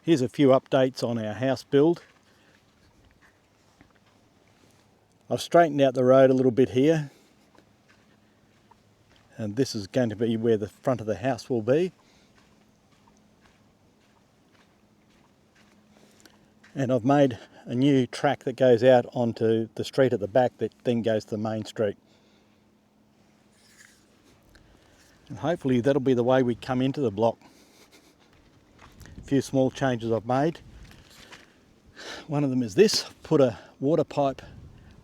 Here's a few updates on our house build. I've straightened out the road a little bit here, and this is going to be where the front of the house will be. And I've made a new track that goes out onto the street at the back that then goes to the main street. And hopefully that'll be the way we come into the block. A few small changes I've made. One of them is this: put a water pipe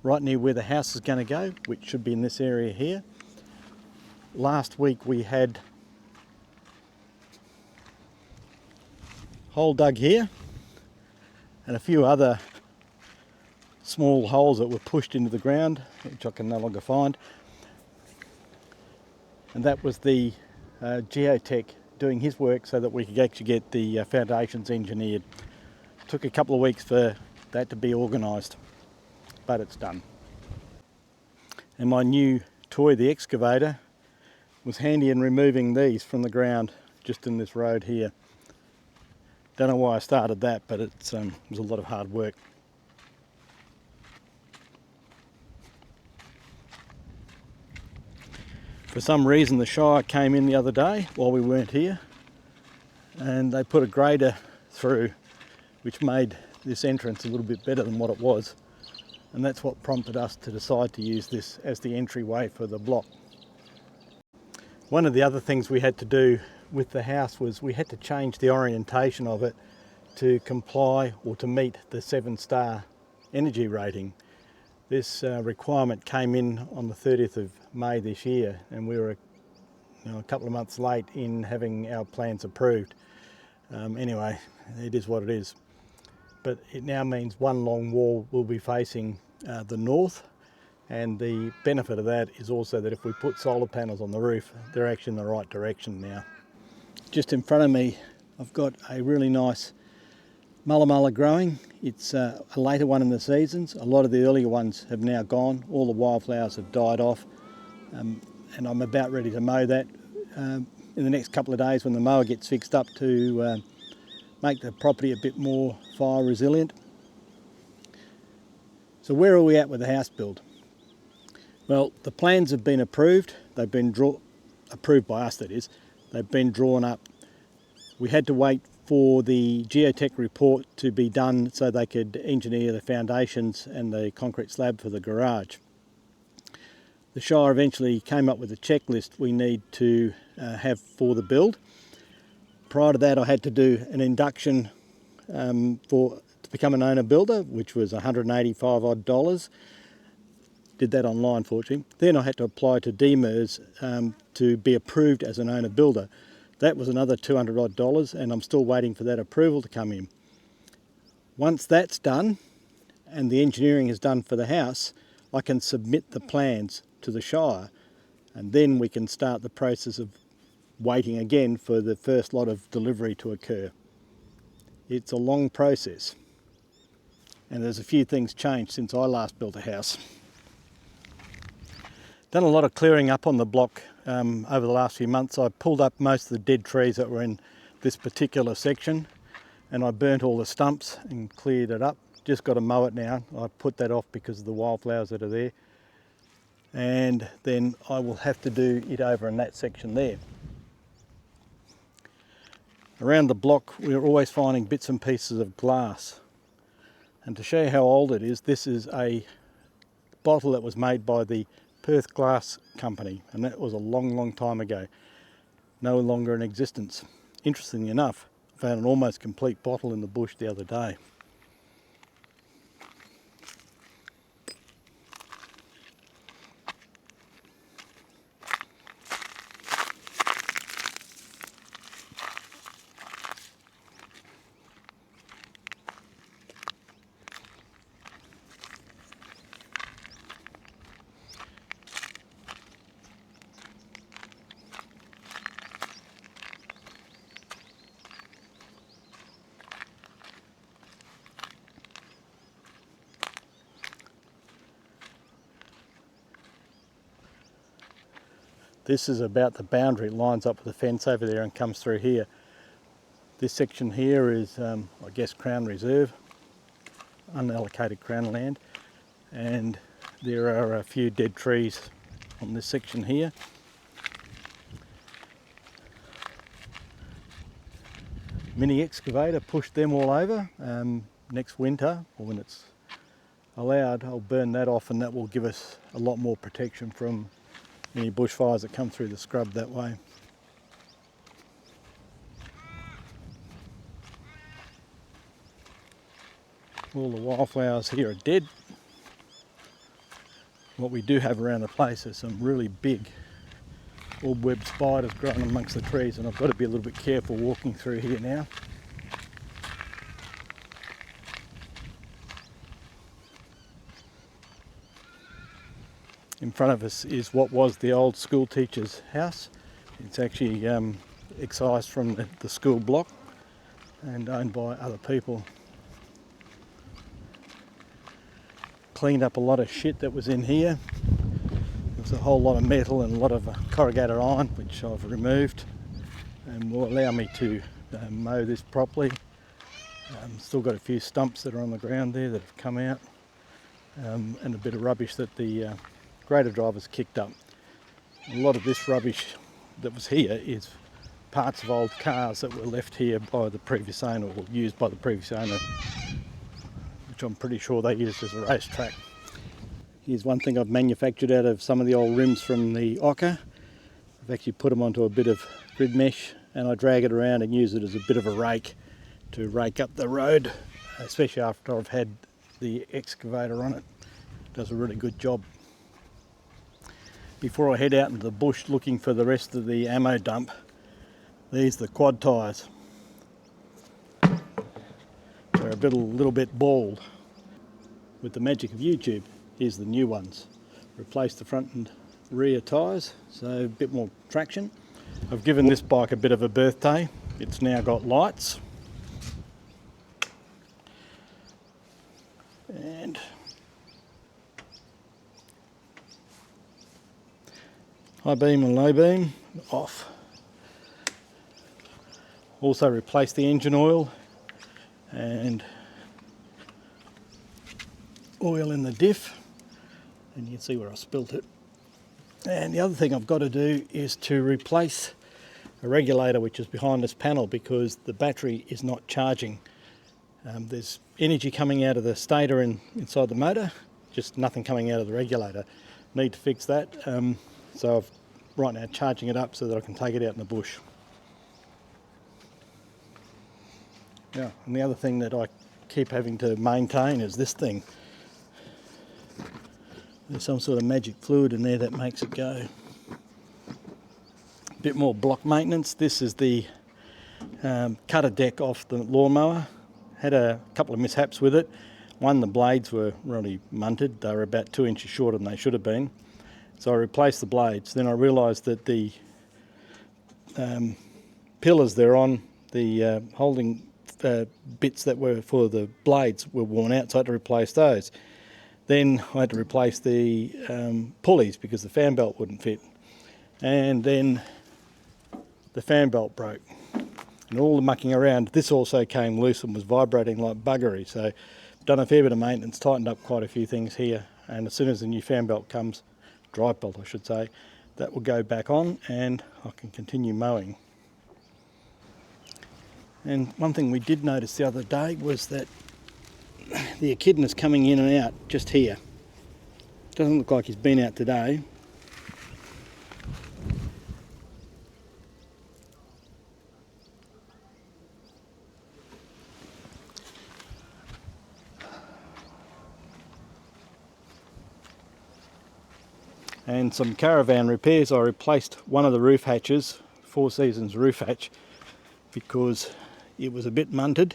right near where the house is going to go, which should be in this area here. Last week we had a hole dug here and a few other small holes that were pushed into the ground, which I can no longer find. And that was the geotech doing his work so that we could actually get the foundations engineered. It took a couple of weeks for that to be organised, but it's done. And my new toy, the excavator, was handy in removing these from the ground just in this road here. Don't know why I started that, but it was a lot of hard work. For some reason the Shire came in the other day while we weren't here, and they put a grader through which made this entrance a little bit better than what it was, and that's what prompted us to decide to use this as the entryway for the block. One of the other things we had to do with the house was we had to change the orientation of it to comply or to meet the 7-star energy rating. This requirement came in on the 30th of May this year, and we were a couple of months late in having our plans approved. Anyway, it is what it is. But it now means one long wall will be facing the north, and the benefit of that is also that if we put solar panels on the roof, they're actually in the right direction now. Just in front of me, I've got a really nice mulla growing. It's a later one in the seasons. A lot of the earlier ones have now gone. All the wildflowers have died off, and I'm about ready to mow that in the next couple of days when the mower gets fixed up to make the property a bit more fire resilient. So where are we at with the house build? Well, the plans have been approved. They've been approved by us, that is. They've been drawn up. We had to wait for the geotech report to be done so they could engineer the foundations and the concrete slab for the garage. The Shire eventually came up with a checklist we need to have for the build. Prior to that, I had to do an induction to become an owner builder, which was $185 odd. Did that online, fortunately. Then I had to apply to DMERS to be approved as an owner builder. That was another $200 odd, and I'm still waiting for that approval to come in. Once that's done and the engineering is done for the house, I can submit the plans to the Shire, and then we can start the process of waiting again for the first lot of delivery to occur. It's a long process, and there's a few things changed since I last built a house. Done a lot of clearing up on the block over the last few months. I pulled up most of the dead trees that were in this particular section, and I burnt all the stumps and cleared it up. Just got to mow it now. I put that off because of the wildflowers that are there, and then I will have to do it over in that section there. Around the block we're always finding bits and pieces of glass, and to show you how old it is, this is a bottle that was made by the Perth Glass Company, and that was a long time ago, no longer in existence. Interestingly enough, I found an almost complete bottle in the bush the other day. This is about the boundary. It lines up with the fence over there and comes through here. This section here is, I guess, Crown Reserve, unallocated Crown land, and there are a few dead trees on this section here. Mini excavator pushed them all over. Next winter, or when it's allowed, I'll burn that off, and that will give us a lot more protection from any bushfires that come through the scrub that way. All the wildflowers here are dead. What we do have around the place is some really big orb-webbed spiders growing amongst the trees, and I've got to be a little bit careful walking through here now. In front of us is what was the old school teacher's house. It's actually excised from the school block and owned by other people. Cleaned up a lot of shit that was in here. There was a whole lot of metal and a lot of corrugated iron, which I've removed, and will allow me to mow this properly. Still got a few stumps that are on the ground there that have come out, and a bit of rubbish that the grader drivers kicked up. A lot of this rubbish that was here is parts of old cars that were left here by the previous owner, or used by the previous owner, which I'm pretty sure they used as a racetrack. Here's one thing I've manufactured out of some of the old rims from the Ocker. I've actually put them onto a bit of grid mesh, and I drag it around and use it as a bit of a rake to rake up the road, especially after I've had the excavator on it. It does a really good job. Before I head out into the bush looking for the rest of the ammo dump, these are the quad tyres. They're a little bit bald. With the magic of YouTube, here's the new ones. Replace the front and rear tyres, so a bit more traction. I've given this bike a bit of a birthday. It's now got lights. And high beam and low beam off. Also replace the engine oil and oil in the diff, and you can see where I spilt it. And the other thing I've got to do is to replace a regulator which is behind this panel, because the battery is not charging. There's energy coming out of the stator inside the motor, just nothing coming out of the regulator. Need to fix that. So I'm right now charging it up so that I can take it out in the bush. Yeah, and the other thing that I keep having to maintain is this thing. There's some sort of magic fluid in there that makes it go. A bit more block maintenance. This is the cutter deck off the lawnmower. Had a couple of mishaps with it. One, the blades were really munted. They were about 2 inches shorter than they should have been. So I replaced the blades. Then I realised that the pillars they're on, the holding bits that were for the blades were worn out, so I had to replace those. Then I had to replace the pulleys because the fan belt wouldn't fit. And then the fan belt broke. And all the mucking around, this also came loose and was vibrating like buggery. So done a fair bit of maintenance, tightened up quite a few things here. And as soon as the new fan belt comes, drive belt I should say, that will go back on and I can continue mowing. And one thing we did notice the other day was that the echidna's coming in and out just here. Doesn't look like he's been out today. And some Caravan repairs, I replaced one of the roof hatches, Four Seasons roof hatch, because it was a bit munted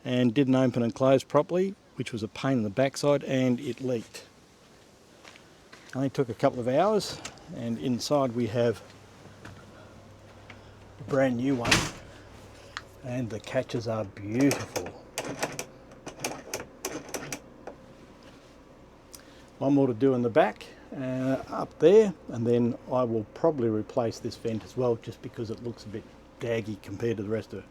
and didn't open and close properly, which was a pain in the backside, and it leaked. Only took a couple of hours, and inside we have a brand new one, and the catches are beautiful. One more to do in the back, up there, and then I will probably replace this vent as well, just because it looks a bit daggy compared to the rest of it.